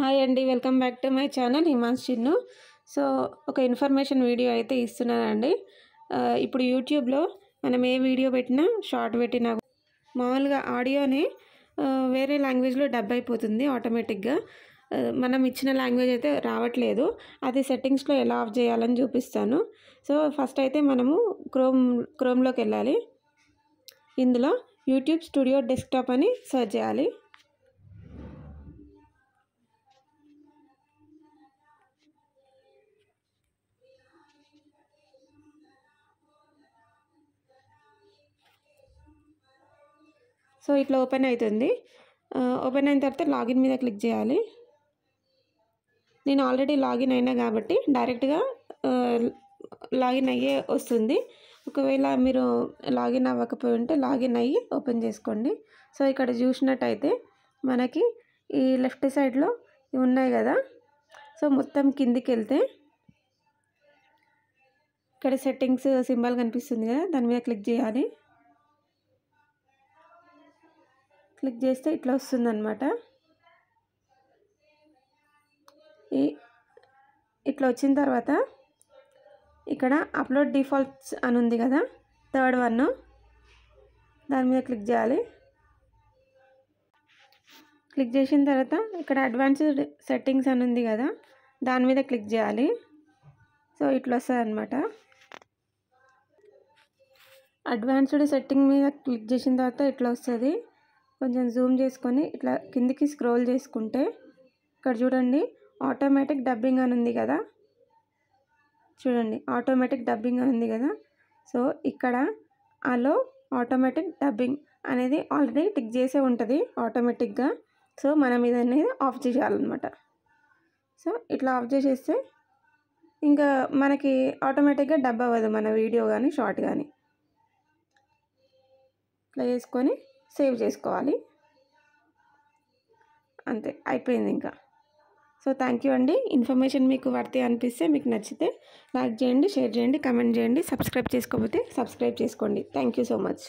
Hi అండి, welcome back to my channel Himans Chinnu. So ఒక information video అయితే ఇస్తున్నానండి. ఇప్పుడు యూట్యూబ్లో మనం ఏ వీడియో పెట్టినా, షార్ట్ పెట్టినా మామూలుగా ఆడియోని వేరే లాంగ్వేజ్లో డబ్ అయిపోతుంది ఆటోమేటిక్గా. మనం ఇచ్చిన లాంగ్వేజ్ అయితే రావట్లేదు. అది సెట్టింగ్స్లో ఎలా ఆఫ్ చేయాలని చూపిస్తాను. సో ఫస్ట్ అయితే మనము క్రోమ్లోకి వెళ్ళాలి. ఇందులో యూట్యూబ్ స్టూడియో డెస్క్టాప్ అని సెర్చ్ చేయాలి. సో ఇట్లా ఓపెన్ అవుతుంది. ఓపెన్ అయిన తర్వాత లాగిన్ మీద క్లిక్ చేయాలి. నేను ఆల్రెడీ లాగిన్ అయినా కాబట్టి డైరెక్ట్గా లాగిన్ అయ్యే వస్తుంది. ఒకవేళ మీరు లాగిన్ అవ్వకపోయి ఉంటే లాగిన్ అయ్యి ఓపెన్ చేసుకోండి. సో ఇక్కడ చూసినట్టయితే మనకి ఈ లెఫ్ట్ సైడ్లో ఉన్నాయి కదా. సో మొత్తం కిందికి వెళ్తే ఇక్కడ సెట్టింగ్స్ సింబల్ కనిపిస్తుంది కదా, దాని మీద క్లిక్ చేయాలి. క్లిక్ చేస్తే ఇట్లా వస్తుందన్నమాట. ఇట్లా వచ్చిన తర్వాత ఇక్కడ అప్లోడ్ డిఫాల్ట్స్ అని ఉంది కదా, థర్డ్ వన్, దాని మీద క్లిక్ చేయాలి. క్లిక్ చేసిన తర్వాత ఇక్కడ అడ్వాన్స్డ్ సెట్టింగ్స్ అని ఉంది కదా, దాని మీద క్లిక్ చేయాలి. సో ఇట్లా వస్తుంది అనమాట. అడ్వాన్స్డ్ సెట్టింగ్ మీద క్లిక్ చేసిన తర్వాత ఇట్లా వస్తుంది. కొంచెం జూమ్ చేసుకొని ఇట్లా కిందికి స్క్రోల్ చేసుకుంటే ఇక్కడ చూడండి, ఆటోమేటిక్ డబ్బింగ్ అని ఉంది కదా. చూడండి, ఆటోమేటిక్ డబ్బింగ్ అని ఉంది కదా. సో ఇక్కడ అలో ఆటోమేటిక్ డబ్బింగ్ అనేది ఆల్రెడీ టిక్ చేసే ఉంటుంది ఆటోమేటిక్గా. సో మనం ఇది అనేది ఆఫ్ చేయాలన్నమాట. సో ఇట్లా ఆఫ్ చేసేస్తే ఇంకా మనకి ఆటోమేటిక్గా డబ్ అవ్వదు మన వీడియో కానీ షార్ట్ కానీ. ఇట్లా చేసుకొని సేవ్ చేసుకోవాలి. అంతే, అయిపోయింది ఇంకా. సో థ్యాంక్ యూ అండి. ఇన్ఫర్మేషన్ మీకు వర్తి అనిపిస్తే, మీకు నచ్చితే లైక్ చేయండి, షేర్ చేయండి, కమెంట్ చేయండి. సబ్స్క్రైబ్ చేసుకోకపోతే సబ్స్క్రైబ్ చేసుకోండి. Thank you so much.